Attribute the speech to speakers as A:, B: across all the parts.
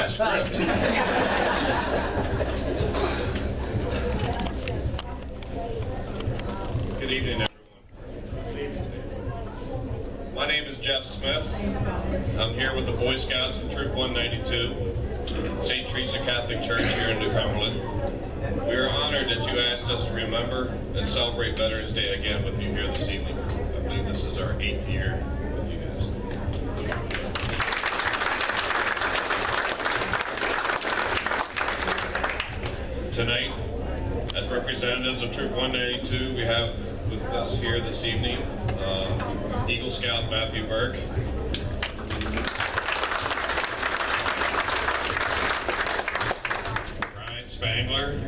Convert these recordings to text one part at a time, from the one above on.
A: script. Good evening, everyone. My name is Jeff Smith. I'm here with the Boy Scouts of Troop 192, St. Teresa Catholic Church here in New Cumberland. We are honored that you asked us to remember and celebrate Veterans Day again with you here this evening. I believe this is our 8th year with you guys. Tonight, as representatives of Troop 192, we have with us here this evening Eagle Scout Matthew Burke, Ryan Spangler,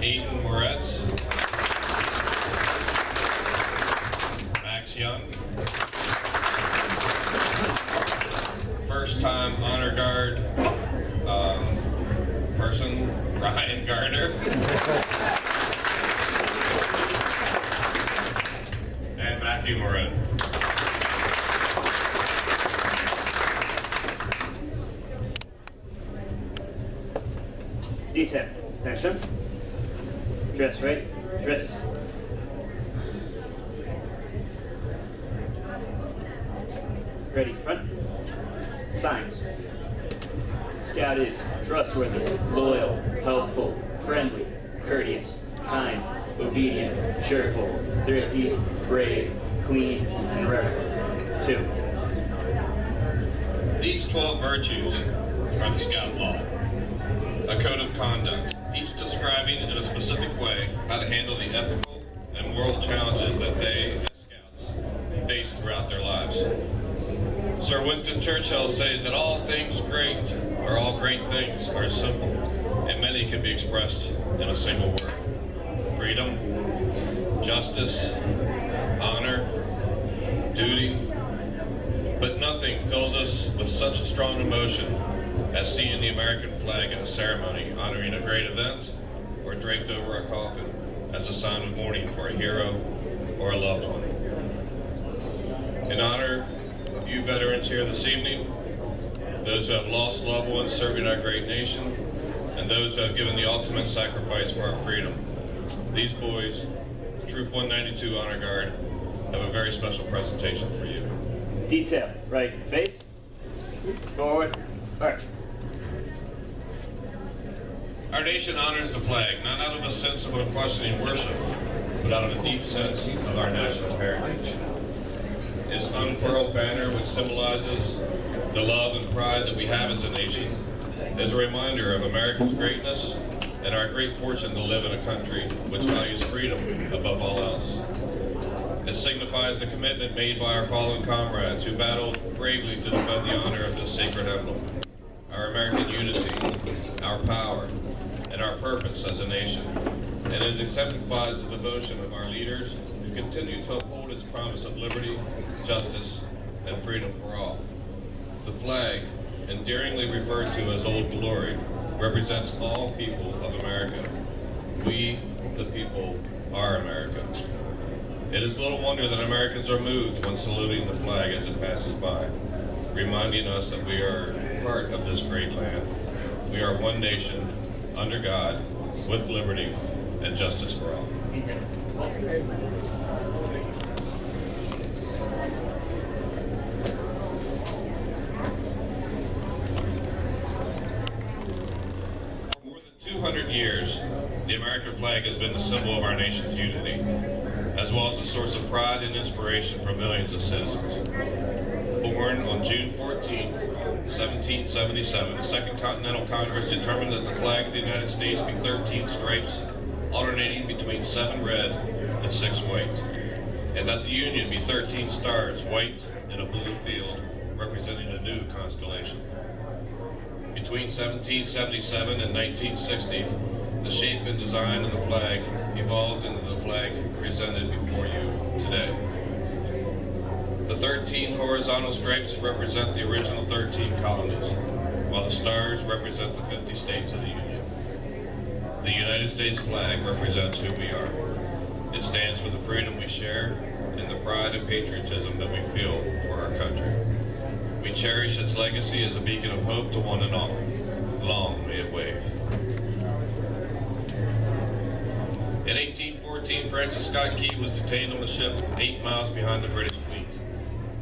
A: Aiden Moretz, Max Young, first-time Honor Guard person, Ryan Gardner, and Matthew Moret.
B: D10, attention. Dress, right? Dress. Ready, front. Signs. Scout is trustworthy, loyal, helpful, friendly, courteous, kind, obedient, cheerful, thrifty, brave, clean, and reverent. 2.
A: These 12 virtues are the Scout Law, a code of conduct, each describing in a specific way how to handle the ethical and moral challenges that they, as Scouts, face throughout their lives. Sir Winston Churchill stated that all things great, or all great things, are simple, and many can be expressed in a single word. Freedom, justice, honor, duty, but nothing fills us with such a strong emotion as seeing the American flag in a ceremony honoring a great event or draped over a coffin as a sign of mourning for a hero or a loved one. In honor of you veterans here this evening, those who have lost loved ones serving our great nation, and those who have given the ultimate sacrifice for our freedom, these boys, the Troop 192 Honor Guard, have a very special presentation for you.
B: Detail, right face, forward, arch.
A: Our nation honors the flag, not out of a sense of unquestioning worship, but out of a deep sense of our national heritage. Its unfurled banner, which symbolizes the love and pride that we have as a nation, is a reminder of America's greatness and our great fortune to live in a country which values freedom above all else. It signifies the commitment made by our fallen comrades who battled bravely to defend the honor of this sacred emblem, our American unity, our power, and our purpose as a nation. And it exemplifies the devotion of our leaders who continue to uphold its promise of liberty, justice, and freedom for all. The flag, endearingly referred to as Old Glory, represents all people of America. We, the people, are America. It is little wonder that Americans are moved when saluting the flag as it passes by, reminding us that we are part of this great land. We are one nation, under God, with liberty and justice for all. For more than 200 years, the American flag has been the symbol of our nation's unity, as well as a source of pride and inspiration for millions of citizens. Born on June 14, 1777, the Second Continental Congress determined that the flag of the United States be 13 stripes, alternating between 7 red and 6 white, and that the Union be 13 stars, white in a blue field, representing a new constellation. Between 1777 and 1960, the shape and design of the flag evolved into the flag presented before you today. The 13 horizontal stripes represent the original 13 colonies, while the stars represent the 50 states of the Union. The United States flag represents who we are. It stands for the freedom we share and the pride and patriotism that we feel for our country. cherish its legacy as a beacon of hope to one and all. Long may it wave. In 1814, Francis Scott Key was detained on a ship 8 miles behind the British fleet.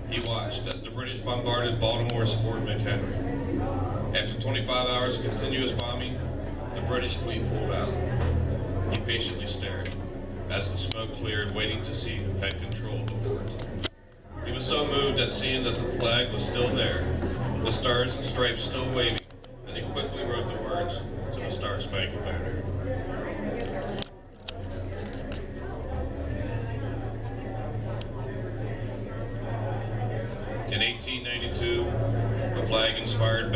A: He watched as the British bombarded Baltimore's Fort McHenry. After 25 hours of continuous bombing, the British fleet pulled out. He patiently stared as the smoke cleared, waiting to see who had control of the fort. He was so moved at seeing that the flag was still there, the stars and stripes still waving, that he quickly wrote the words to the Star-Spangled Banner. In 1892, the flag inspired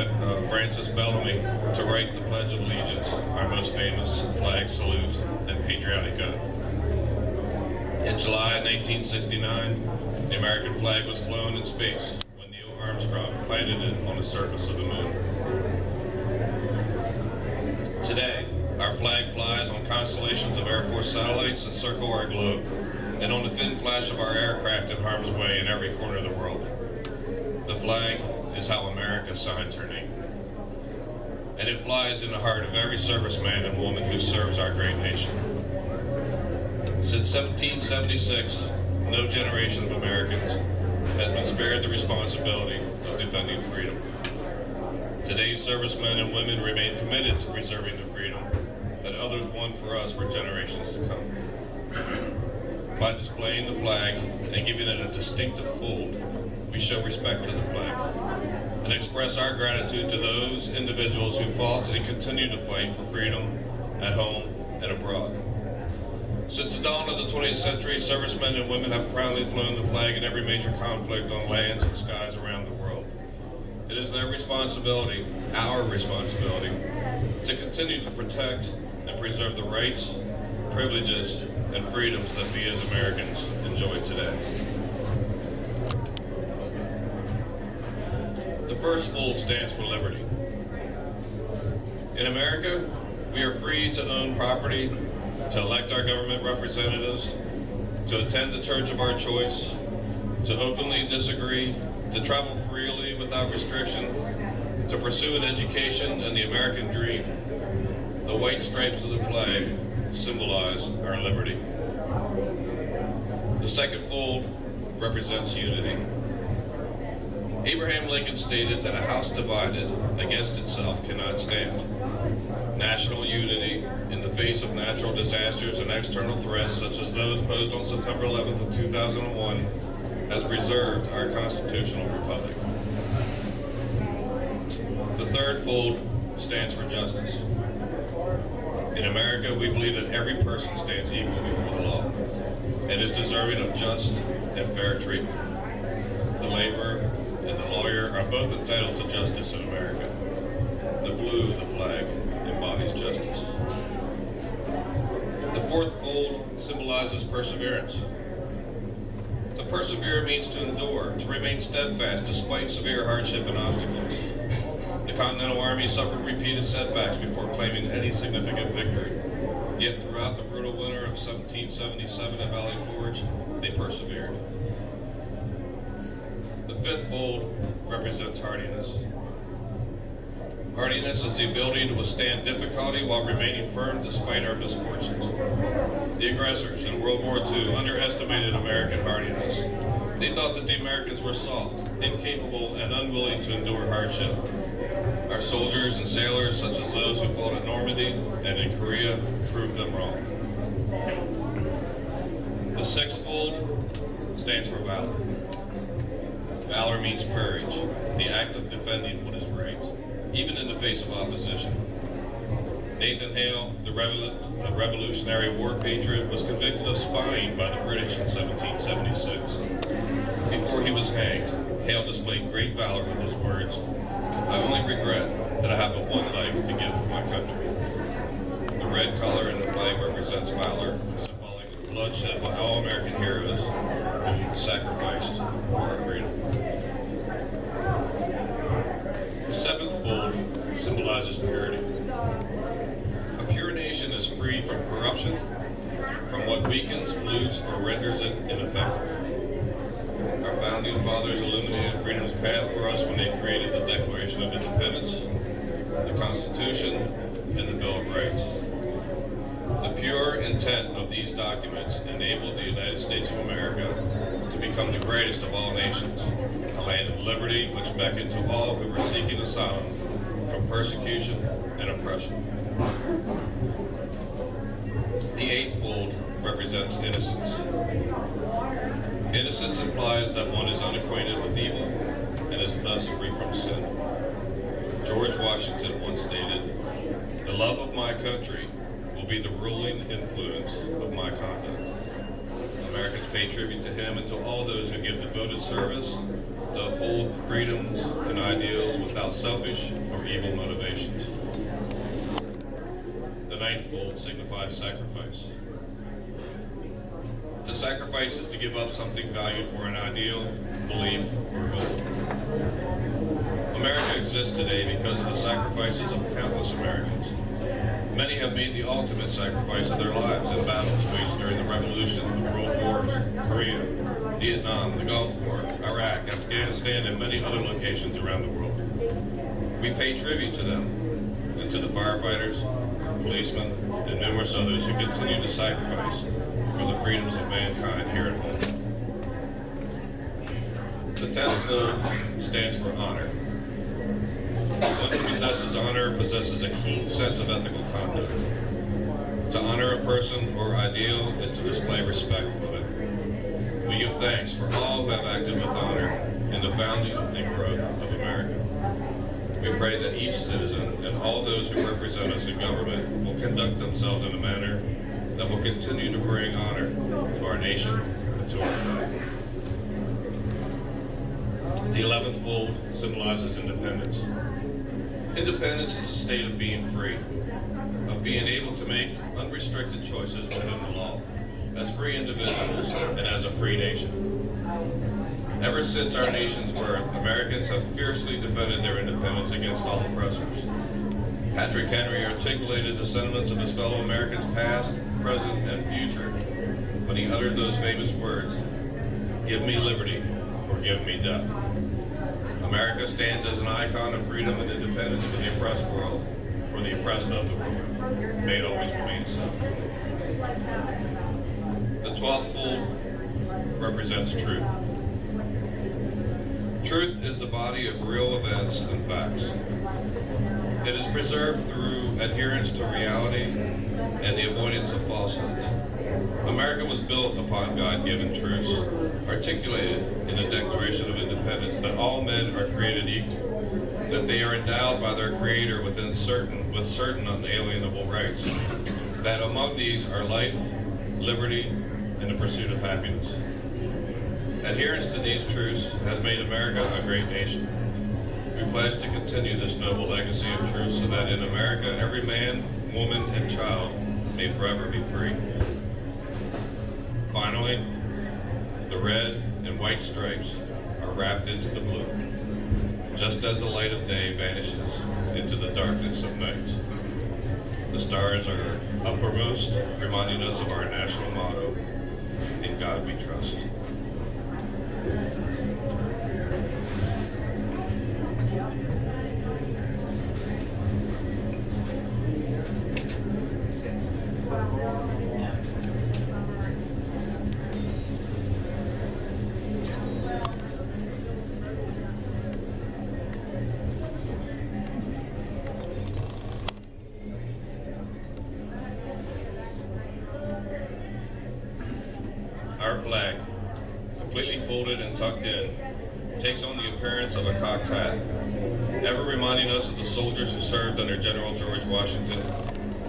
A: Francis Bellamy to write the Pledge of Allegiance, our most famous flag salute and patriotic oath. In July 1969, the American flag was flown in space when Neil Armstrong planted it on the surface of the moon. Today, our flag flies on constellations of Air Force satellites that circle our globe, and on the thin flash of our aircraft in harm's way in every corner of the world. The flag is how America signs her name. And it flies in the heart of every serviceman and woman who serves our great nation. Since 1776, no generation of Americans has been spared the responsibility of defending freedom. Today's servicemen and women remain committed to preserving the freedom that others won for us for generations to come. By displaying the flag and giving it a distinctive fold, we show respect to the flag and express our gratitude to those individuals who fought and continue to fight for freedom at home and abroad. Since the dawn of the 20th century, servicemen and women have proudly flown the flag in every major conflict on lands and skies around the world. It is their responsibility, our responsibility, to continue to protect and preserve the rights, privileges, and freedoms that we as Americans enjoy today. The first fold stands for liberty. In America, we are free to own property, to elect our government representatives, to attend the church of our choice, to openly disagree, to travel freely without restriction, to pursue an education and the American dream. The white stripes of the flag symbolize our liberty. The second fold represents unity. Abraham Lincoln stated that a house divided against itself cannot stand. National unity in the face of natural disasters and external threats such as those posed on September 11th of 2001 has preserved our constitutional republic. The third fold stands for justice. In America, we believe that every person stands equal before the law and is deserving of just and fair treatment. The laborer and the lawyer are both entitled to justice in America. The blue of the flag embodies justice. The fourth fold symbolizes perseverance. To persevere means to endure, to remain steadfast despite severe hardship and obstacles. The Continental Army suffered repeated setbacks before claiming any significant victory. Yet throughout the brutal winter of 1777 at Valley Forge, they persevered. The fifth fold represents hardiness. Hardiness is the ability to withstand difficulty while remaining firm despite our misfortunes. The aggressors in World War II underestimated American hardiness. They thought that the Americans were soft, incapable, and unwilling to endure hardship. Our soldiers and sailors, such as those who fought at Normandy and in Korea, proved them wrong. The sixth fold stands for valor. Valor means courage, the act of defending what is right, even in the face of opposition. Nathan Hale, the Revolutionary War patriot, was convicted of spying by the British in 1776. Before he was hanged, Hale displayed great valor with his words, "I only regret that I have but one life to give for my country." The red color in the flag represents valor, symbolic of bloodshed by all American heroes who sacrificed for our freedom. The seventh fold symbolizes purity. A pure nation is free from corruption, from what weakens, pollutes, or renders it ineffective. Our founding fathers illuminated freedom's path for us when they created the Declaration of Independence, the Constitution, and the Bill of Rights. The pure intent of these documents enabled the United States of America to become the greatest of all nations, a land of liberty which beckoned to all who were seeking asylum from persecution and oppression. The eighth fold represents innocence. Innocence implies that one is unacquainted with evil and is thus free from sin. George Washington once stated, "The love of my country will be the ruling influence of my conduct." Americans pay tribute to him and to all those who give devoted service to uphold freedoms and ideals without selfish or evil motivations. The ninth fold signifies sacrifice. To sacrifice is to give up something valued for an ideal, belief, or goal. America exists today because of the sacrifices of countless Americans. Many have made the ultimate sacrifice of their lives in battles waged during the Revolution, the World Wars, Korea, Vietnam, the Gulf War, Iraq, Afghanistan, and many other locations around the world. We pay tribute to them and to the firefighters, policemen, and numerous others who continue to sacrifice for the freedoms of mankind here at home. The 10th fold stands for honor. One who possesses honor possesses a keen sense of ethical conduct. To honor a person or ideal is to display respect for them. We give thanks for all who have acted with honor in the founding and growth of America. We pray that each citizen and all those who represent us in government will conduct themselves in a manner that will continue to bring honor to our nation and to our flag. The 11th fold symbolizes independence. Independence is a state of being free, of being able to make unrestricted choices within the law, as free individuals and as a free nation. Ever since our nation's birth, Americans have fiercely defended their independence against all oppressors. Patrick Henry articulated the sentiments of his fellow Americans past, present, and future when he uttered those famous words, "Give me liberty or give me death." America stands as an icon of freedom and independence for the oppressed world, for the oppressed of the world. May it always remain so. The 12th fold represents truth. Truth is the body of real events and facts. It is preserved through adherence to reality and the avoidance of falsehoods. America was built upon God-given truths, articulated in the Declaration of Independence, that all men are created equal, that they are endowed by their Creator with certain unalienable rights, that among these are life, liberty, and the pursuit of happiness. Adherence to these truths has made America a great nation. We pledge to continue this noble legacy of truth so that in America every man, woman, and child may forever be free. Finally, the red and white stripes are wrapped into the blue, just as the light of day vanishes into the darkness of night. The stars are uppermost, reminding us of our national motto, "In God we trust." Our flag, completely folded and tucked in, takes on the appearance of a cocked hat, ever reminding us of the soldiers who served under General George Washington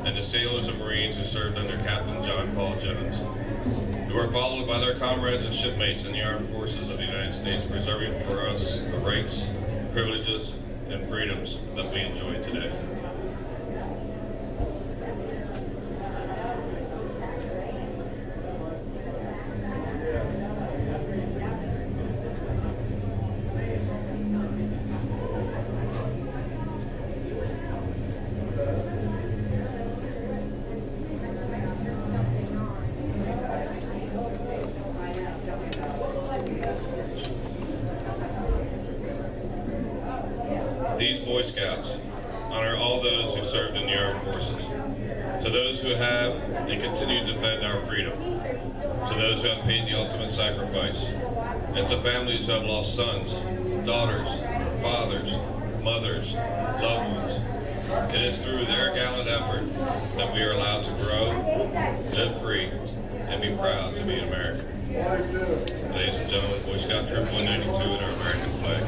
A: and the sailors and Marines who served under Captain John Paul Jones, who are followed by their comrades and shipmates in the armed forces of the United States, preserving for us the rights, privileges, and freedoms that we enjoy today. These Boy Scouts honor all those who served in the armed forces. To those who have and continue to defend our freedom. To those who have paid the ultimate sacrifice. And to families who have lost sons, daughters, fathers, mothers, loved ones. It is through their gallant effort that we are allowed to grow, live free, and be proud to be an American. Ladies and gentlemen, Boy Scout Troop 192 and our American flag.